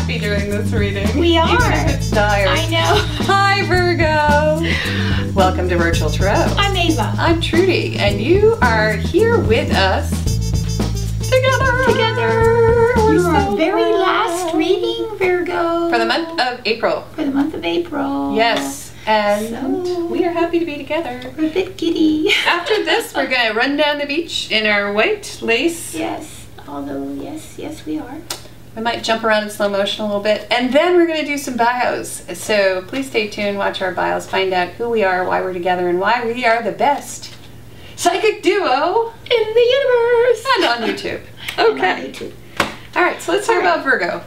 happy doing this reading. We are. Even if it's dire. I know. Hi, Virgo. Welcome to Virtual Tarot. I'm Ava. I'm Trudy, and you are here with us together. For our very last reading, Virgo. For the month of April. For the month of April. Yes. And So, we are happy to be together. we're a bit giddy. After this, we're going to run down the beach in our white lace. Yes. Although, yes, we are. We might jump around in slow motion a little bit. And then we're going to do some bios. So please stay tuned, watch our bios, find out who we are, why we're together, and why we are the best psychic duo In the universe. and on YouTube. And on Okay. YouTube. All right, so let's talk about Virgo.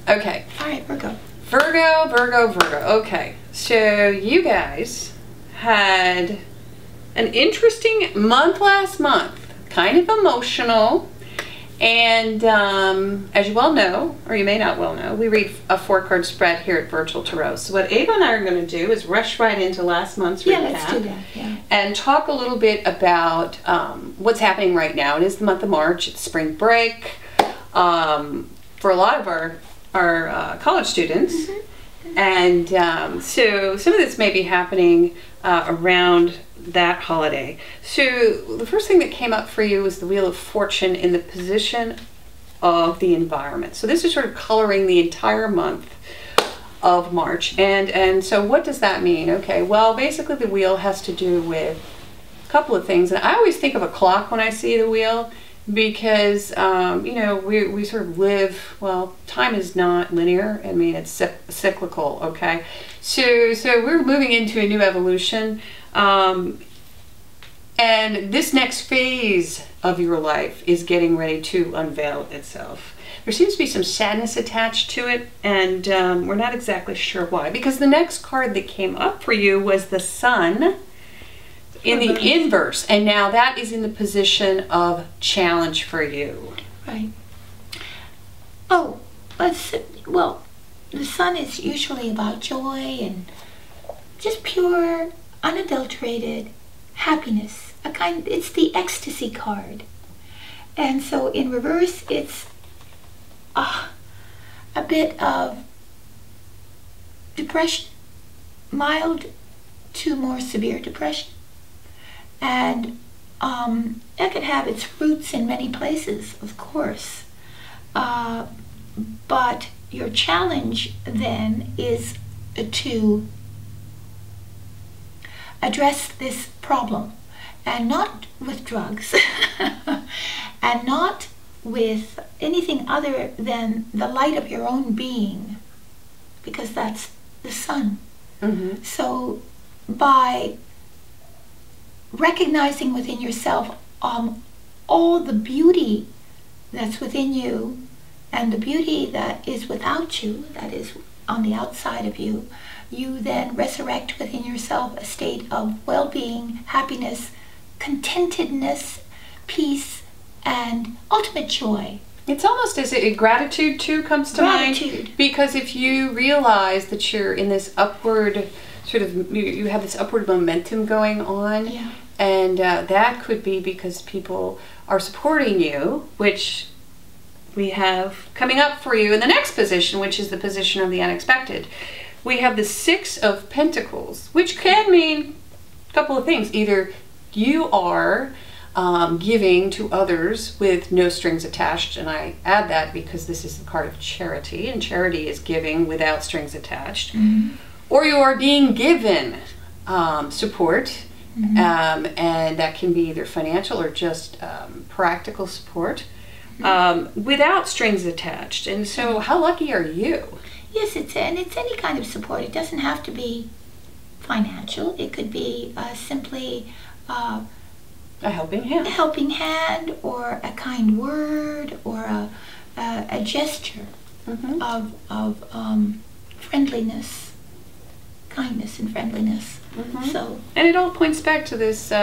Okay. All right, Virgo. Virgo. Okay. So you guys had an interesting month last month. Kind of emotional. And as you well know, or you may not well know, we read a 4-card spread here at Virtual Tarot. So what Ava and I are going to do is rush right into last month's recap. Yeah, let's do that. Yeah. And talk a little bit about what's happening right now. It is the month of March. It's spring break for a lot of our college students. Mm-hmm. And so some of this may be happening around that holiday. So the first thing that came up for you was the Wheel of Fortune in the position of the environment. So this is sort of coloring the entire month of March. And so what does that mean? Okay, well, basically the wheel has to do with a couple of things. And I always think of a clock when I see the wheel because, you know, we sort of live, well, time is not linear. I mean, it's cyclical, okay? So we're moving into a new evolution. And this next phase of your life is getting ready to unveil itself. There seems to be some sadness attached to it, and we're not exactly sure why. Because the next card that came up for you was the Sun in the inverse, and now that is in the position of challenge for you. Right. Oh, well, the Sun is usually about joy and just pure, unadulterated happiness. It's the ecstasy card. And so in reverse, it's a bit of depression, mild to more severe depression. And it can have its roots in many places, of course. But your challenge then is to address this problem, and not with drugs, and not with anything other than the light of your own being, because that's the Sun. Mm-hmm. So by recognizing within yourself all the beauty that's within you and the beauty that is without you, that is on the outside of you, you then resurrect within yourself a state of well-being, happiness, contentedness, peace, and ultimate joy. It's almost as if gratitude too comes to mind. Gratitude. Because if you realize that you're in this upward sort of, you have this upward momentum going on, Yeah. and that could be because people are supporting you, which we have coming up for you in the next position, which is the position of the unexpected. We have the 6 of Pentacles, which can mean a couple of things. Either you are giving to others with no strings attached, and I add that because this is the card of charity, and charity is giving without strings attached. Mm-hmm. Or you are being given support, Mm-hmm. and that can be either financial or just practical support without strings attached. And so how lucky are you? Yes, it's any kind of support. It doesn't have to be financial. It could be simply A helping hand. a helping hand, or a kind word, or a gesture Mm-hmm. of friendliness, kindness, and friendliness. Mm-hmm. So And it all points back to this, you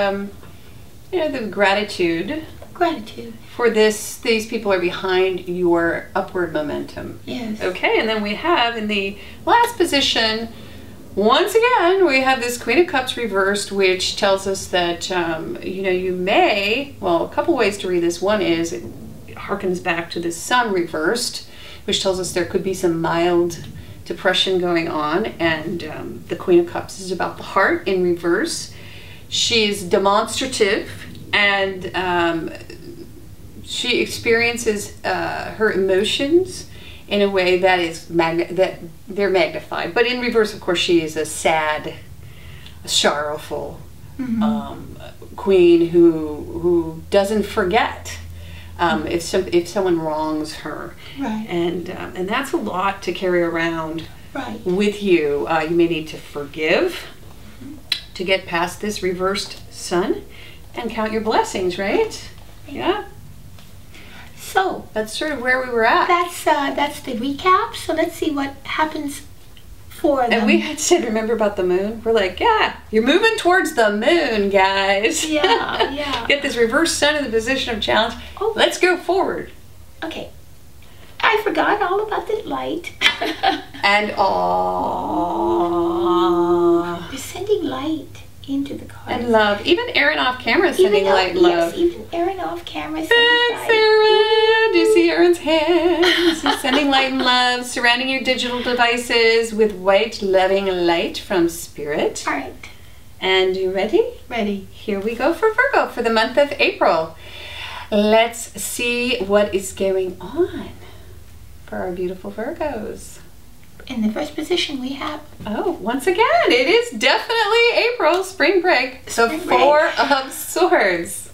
know, the gratitude gratitude. for this. These people are behind your upward momentum. Yes. Okay, and then we have in the last position, once again, we have this Queen of Cups reversed, which tells us that, you know, you may, well, a couple ways to read this. One is it harkens back to the Sun reversed, which tells us there could be some mild depression going on. And the Queen of Cups is about the heart in reverse. She's demonstrative, and she experiences her emotions in a way that is that they're magnified. But in reverse, of course, she is a sad, sorrowful queen who doesn't forget if someone wrongs her. Right. And that's a lot to carry around with you. You may need to forgive to get past this reversed sun and count your blessings, right? Yeah. So that's sort of where we were at. That's the recap. So let's see what happens for them. And we had said, remember about the moon? We're like, yeah, you're moving towards the moon, guys. Yeah, yeah. Get this reverse sun in the position of challenge. Oh, let's go forward. Okay. I forgot all about the light. And they're sending light into the cards. And love. Even Aaron off camera is sending light and love. Yes, even Aaron off camera is sending light. Aaron! Do you see Aaron's hands? He's sending light and love, surrounding your digital devices with white, loving light from Spirit. All right. And you ready? Ready. Here we go for Virgo for the month of April. Let's see what is going on for our beautiful Virgos. In the first position we have... Oh, once again, it is definitely April, spring break. The Four of Swords.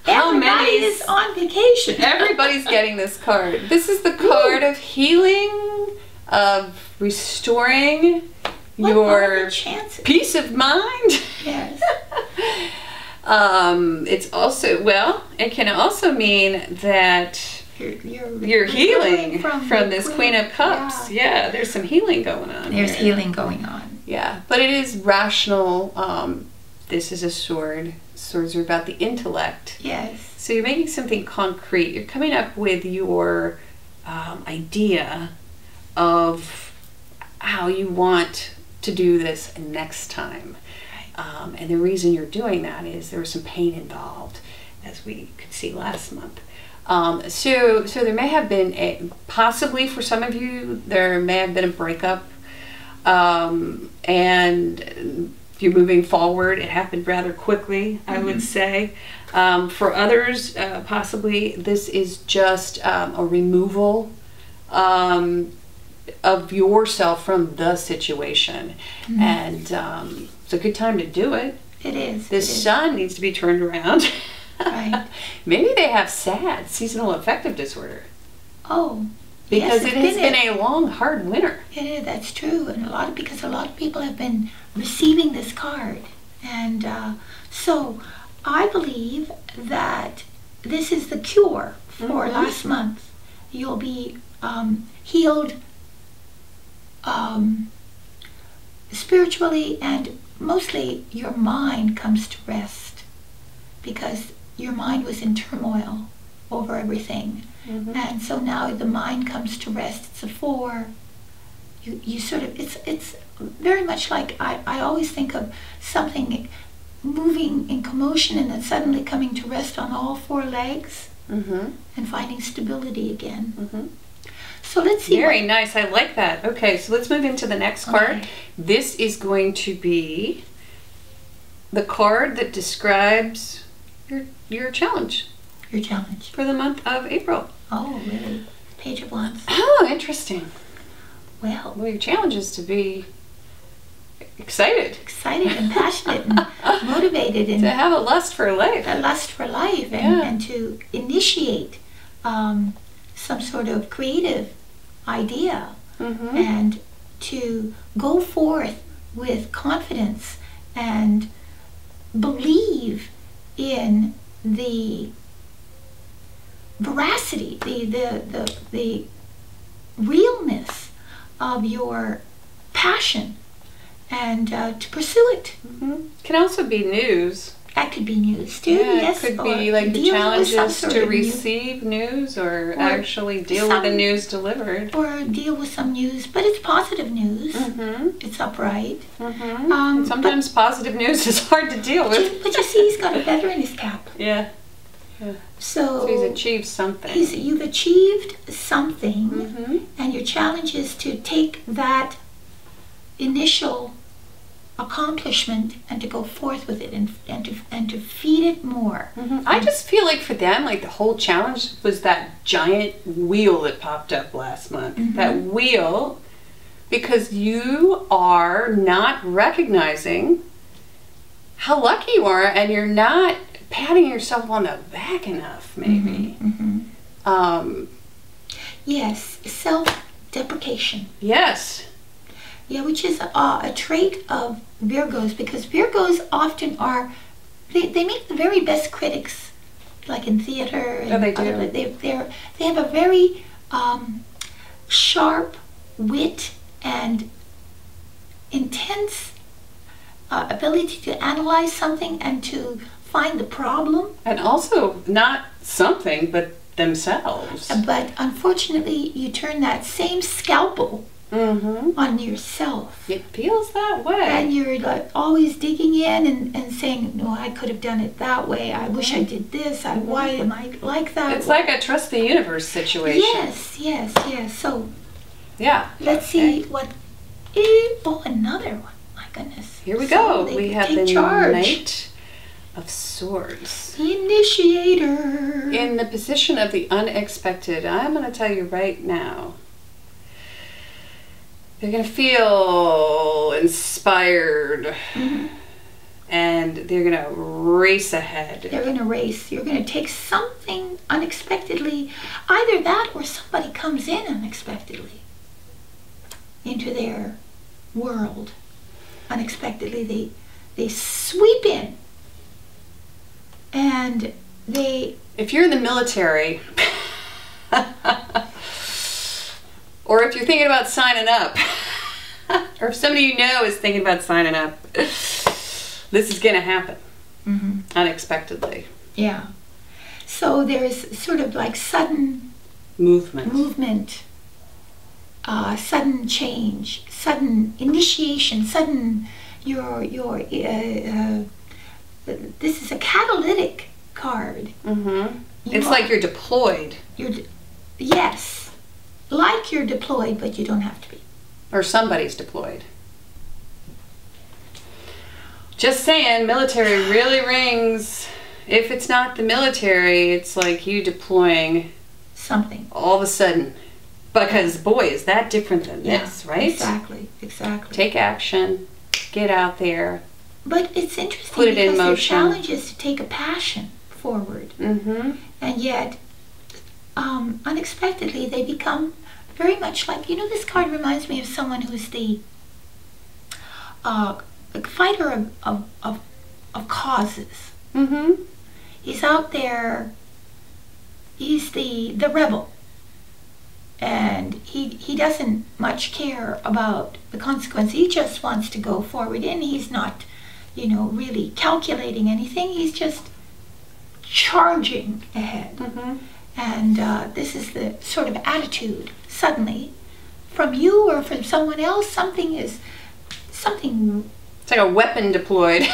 Everybody is on vacation. Everybody's getting this card. This is the card of healing, of restoring your peace of mind. Yes. It's also, well, it can also mean that you're healing from this Queen of Cups. Yeah, there's some healing going on. There's healing going on. Yeah, but it is rational. This is a sword. Swords are about the intellect. Yes. So you're making something concrete. You're coming up with your idea of how you want to do this next time. And the reason you're doing that is there was some pain involved, as we could see last month. So there may have been possibly for some of you, there may have been a breakup, and you're moving forward. It happened rather quickly, I would say. For others, possibly this is just a removal of yourself from the situation. And it's a good time to do it. It is. This sun needs to be turned around. Right. Maybe they have SAD, seasonal affective disorder. Oh. Because yes, it has been a long, hard winter. It is. That's true, and because a lot of people have been receiving this card, and so I believe that this is the cure for last month. You'll be healed spiritually, and mostly your mind comes to rest because your mind was in turmoil over everything. And so now the mind comes to rest. It's a 4. You sort of, it's very much like, I always think of something moving in commotion and then suddenly coming to rest on all 4 legs and finding stability again. So let's see. Very nice. I like that. Okay, so let's move into the next card. This is going to be the card that describes your challenge. Your challenge. For the month of April. Oh, really? Page of Wands. Oh, interesting. Well, your challenge is to be excited. Excited and passionate and motivated. And to have a lust for life. A lust for life. And to initiate some sort of creative idea. And to go forth with confidence and believe in the veracity, the realness of your passion, and to pursue it. Can also be news. That could be news too. Yeah, yes, it could be like the challenges to receive news or actually deal with the news delivered. Or deal with some news, but it's positive news. It's upright. Sometimes positive news is hard to deal with. But you see, he's got a feather in his cap. Yeah. Yeah. So he's achieved something. You've achieved something, Mm-hmm. and your challenge is to take that initial accomplishment and to go forth with it and to feed it more. Mm-hmm. I just feel like for them, like the whole challenge was that giant wheel that popped up last month. Mm-hmm. That wheel, because you are not recognizing how lucky you are, and you're not patting yourself on the back enough, maybe. Mm-hmm. Yes, self-deprecation. Yes. Yeah, which is a trait of Virgos, because Virgos often are, they make the very best critics, like in theater. And they do. They have a very sharp wit and intense ability to analyze something and to find the problem. And also not something, but themselves. But unfortunately, you turn that same scalpel on yourself. It feels that way. And you're like always digging in and saying, no, I could have done it that way. I wish I did this. Why am I like that? It's like a trust the universe situation. Yes. So yeah. Let's see what. Oh, another one. My goodness. Here we go. So we have the Knight of Swords. The initiator. In the position of the unexpected. I'm going to tell you right now. They're going to feel inspired. And they're going to race ahead. They're going to race. You're going to take something unexpectedly. Either that or somebody comes in unexpectedly into their world. Unexpectedly, they sweep in. And they... If you're in the military... or if you're thinking about signing up, or if somebody you know is thinking about signing up, this is going to happen unexpectedly. Yeah. So there's sort of like sudden movement, sudden change, sudden initiation, sudden this is a catalytic card. It's like you're deployed. Yes. Like you're deployed, but you don't have to be. Or somebody's deployed. Just saying, military really rings. If it's not the military, it's like you deploying something all of a sudden. Because boy, is that different than this, right? Exactly. Take action, get out there. But it's interesting put it because in motion. The challenge is to take a passion forward. And yet, unexpectedly, they become very much like, this card reminds me of someone who's the fighter of causes. He's out there, he's the rebel, and he doesn't much care about the consequence. He just wants to go forward, and he's not, really calculating anything. He's just charging ahead. And this is the sort of attitude, suddenly, from you or from someone else, something... It's like a weapon deployed.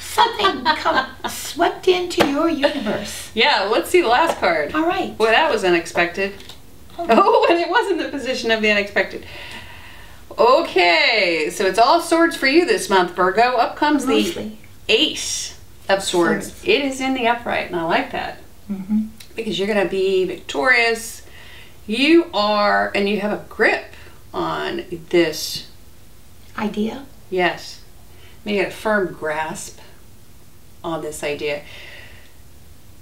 Something swept into your universe. Yeah, let's see the last card. All right. Well, that was unexpected. Oh, and it was in the position of the unexpected. Okay, so it's all swords for you this month, Virgo. Up comes the Ace of Swords. It is in the upright, and I like that. Because you're going to be victorious. You are, and you have a grip on this idea. Yes. You get a firm grasp on this idea.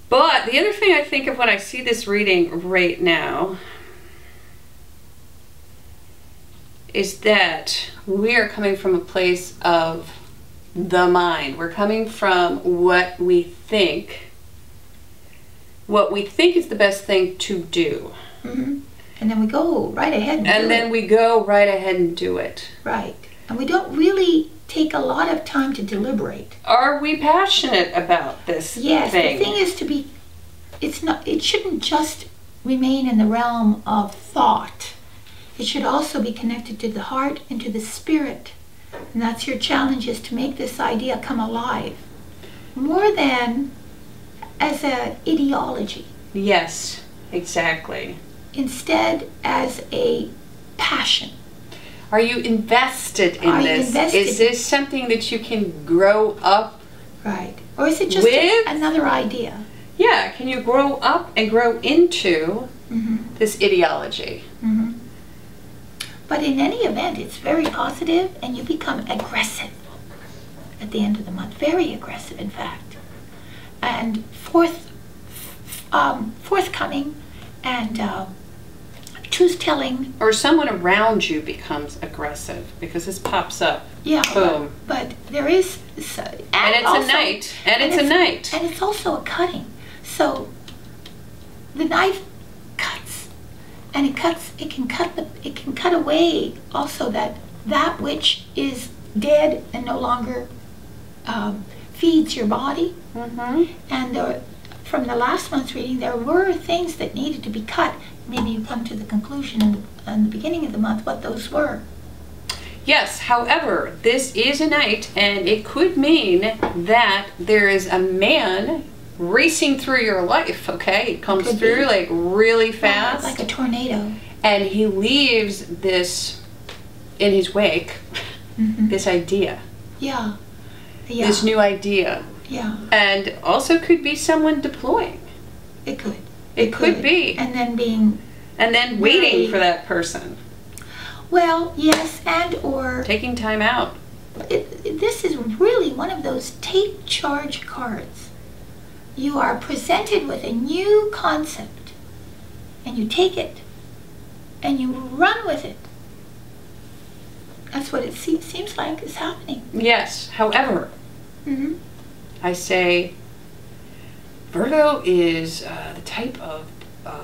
But the other thing I think of when I see this reading right now is that we are coming from a place of the mind. We're coming from what we think is the best thing to do. And then we go right ahead and do it. Right. And we don't really take a lot of time to deliberate. Are we passionate about this thing? Yes, the thing is to be, it shouldn't just remain in the realm of thought. It should also be connected to the heart and to the spirit. And that's your challenge, is to make this idea come alive. More than as an ideology. Yes, exactly. Instead as a passion. Are you invested in Are you this? invested? Is this something that you can grow up? Right. Or is it just With? another idea? Yeah, can you grow up and grow into Mm-hmm. this ideology? Mm-hmm. But in any event, it's very positive, and you become aggressive at the end of the month. Very aggressive, in fact. And forthcoming and truth-telling. Or someone around you becomes aggressive because this pops up. Yeah, Boom. but there is... And it's also, a night. And it's a night. And it's also a cutting. So the knife cuts, and it can cut away also that which is dead and no longer feeds your body. Mm-hmm. And from the last month's reading, there were things that needed to be cut. Maybe you come to the conclusion in the beginning of the month what those were. Yes, however, this is a night, and it could mean that there is a man racing through your life, okay? It comes through like really fast. Like a tornado. And he leaves this in his wake, Mm-hmm. this idea. Yeah. Yeah. This new idea. Yeah. And also could be someone deploying. It could. It could be. And then being... And then waiting for that person. Well, yes, and or... Taking time out. This is really one of those take charge cards. You are presented with a new concept, and you take it, and you run with it. That's what it seems like is happening. Yes, however, Mm-hmm. I say Virgo is the type of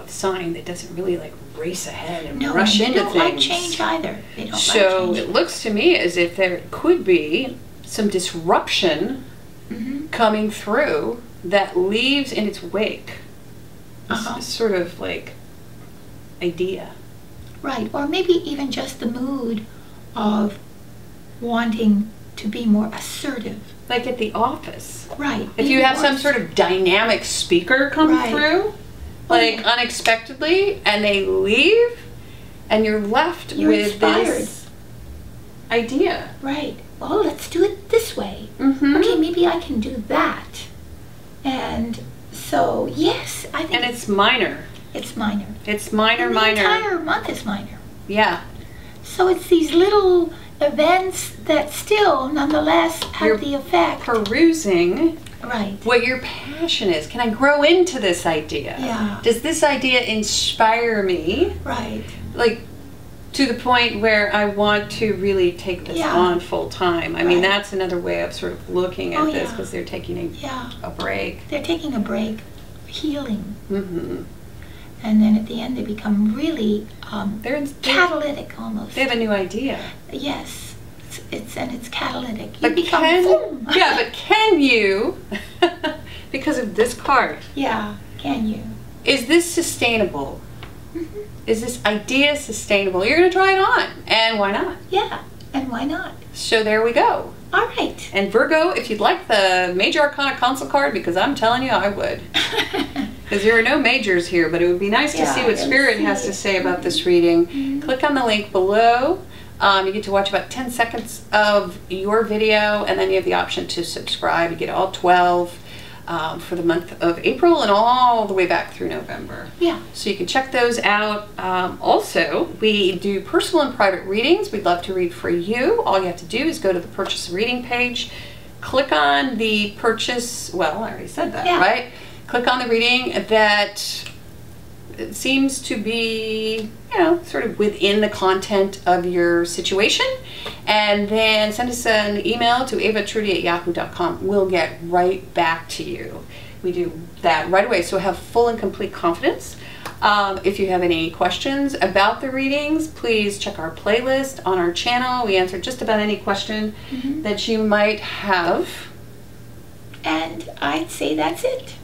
sign that doesn't really like race ahead and rush into things. They don't like change either. They don't So like change. it looks to me as if there could be some disruption Mm-hmm. coming through that leaves in its wake Uh-huh. this sort of like idea. Right, or maybe even just the mood of wanting to be more assertive. Like at the office. Right. If you have some sort of dynamic speaker come Right. through, like yeah. unexpectedly, and they leave, and you're left You're with inspired. this idea. Right. Well, let's do it this way. Mm-hmm. Okay, maybe I can do that. And so, yes, I think And it's minor. it's minor. It's minor, And the minor. entire month is minor. Yeah. So it's these little events that still, nonetheless, have You're the effect. Perusing Right. what your passion is. Can I grow into this idea? Yeah. Does this idea inspire me? Right. Like, to the point where I want to really take this Yeah. on full time. I mean, Right. that's another way of sort of looking at Oh, this yeah. because they're taking Yeah. a break. They're taking a break, healing, Mm-hmm. and then at the end they become really They're catalytic almost. They have a new idea. Yes. It's catalytic. You But become boom. yeah, but can you, because of this card, Yeah, can you? is this sustainable? Mhm. Is this idea sustainable? You're going to try it on, and why not? Yeah, and why not? So there we go. All right. And Virgo, if you'd like the Major Arcana Consult card, because I'm telling you I would. Because there are no majors here, but it would be nice to Yeah, see what let's Spirit see. has to say about this reading. Mhm. Click on the link below. You get to watch about 10 seconds of your video, and then you have the option to subscribe. You get all 12 for the month of April and all the way back through November. Yeah. So you can check those out. Also, we do personal and private readings. We'd love to read for you. All you have to do is go to the purchase a reading page, click on the purchase, well, I already said that, Yeah. right? Click on the reading that seems to be, you know, sort of within the content of your situation, and then send us an email to avatrudy@yahoo.com. We'll get right back to you. We do that right away, so have full and complete confidence. If you have any questions about the readings, please check our playlist on our channel. We answer just about any question Mhm. that you might have. And I'd say that's it.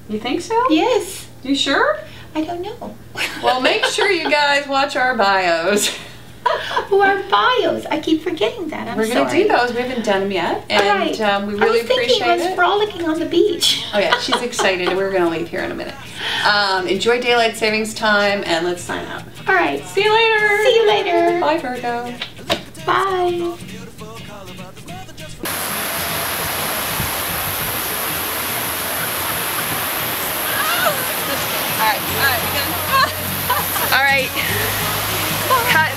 You think so? Yes. You sure? I don't know. Well, make sure you guys watch our bios. Oh, our bios. I keep forgetting that. I'm We're going to sorry. do those. We haven't done them yet. And we really appreciate I was it. frolicking on the beach. Oh yeah, she's excited. We're going to leave here in a minute. Enjoy daylight savings time, and let's sign out. All right. See you later. See you later. Bye, Virgo. Bye. All right. Cut.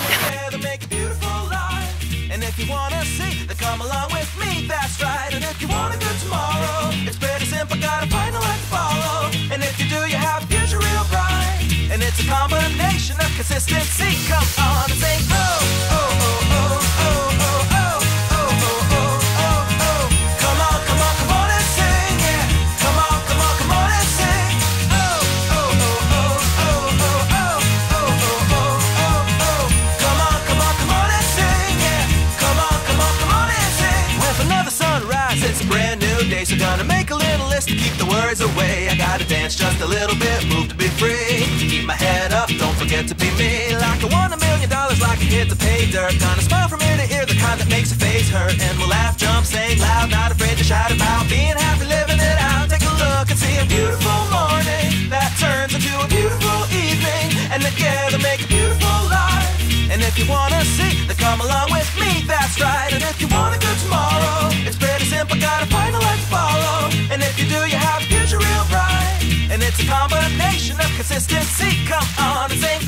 Make a beautiful life. And if you wanna see, then come along with me, that's right. And if you want a good tomorrow, it's pretty simple, gotta find a light to follow. And if you do, you have a future real bright. And it's a combination of consistency. Come on and sing, oh, oh, oh, oh, oh, oh, oh, oh, oh, oh, oh, oh. Come on, come on, come on and sing, yeah. Come on, come on, come on and sing. Oh, oh, oh, oh, oh, oh, oh, oh, oh, oh, oh, oh. Come on, come on, come on and sing, yeah. Come on, come on, come on and sing. With another sunrise, it's a brand new day, so gonna make a little list to keep the words away. I gotta dance just a little bit, move to be free. Keep my head up, don't forget to be me. Like I won $1 million, like I hit the pay dirt. Gonna smile from ear to ear, the kind that makes your face hurt. And we'll laugh, jump, sing loud, not afraid to shout about being happy, living it out. Take a look and see a beautiful morning that turns into a beautiful evening, and together make a beautiful life. And if you wanna see, then come along with me, that's right. And if you want a good tomorrow, it's pretty simple, gotta find a light to follow. And if you do, you have a future real bright. And it's a combination of consistency. Come on and sing.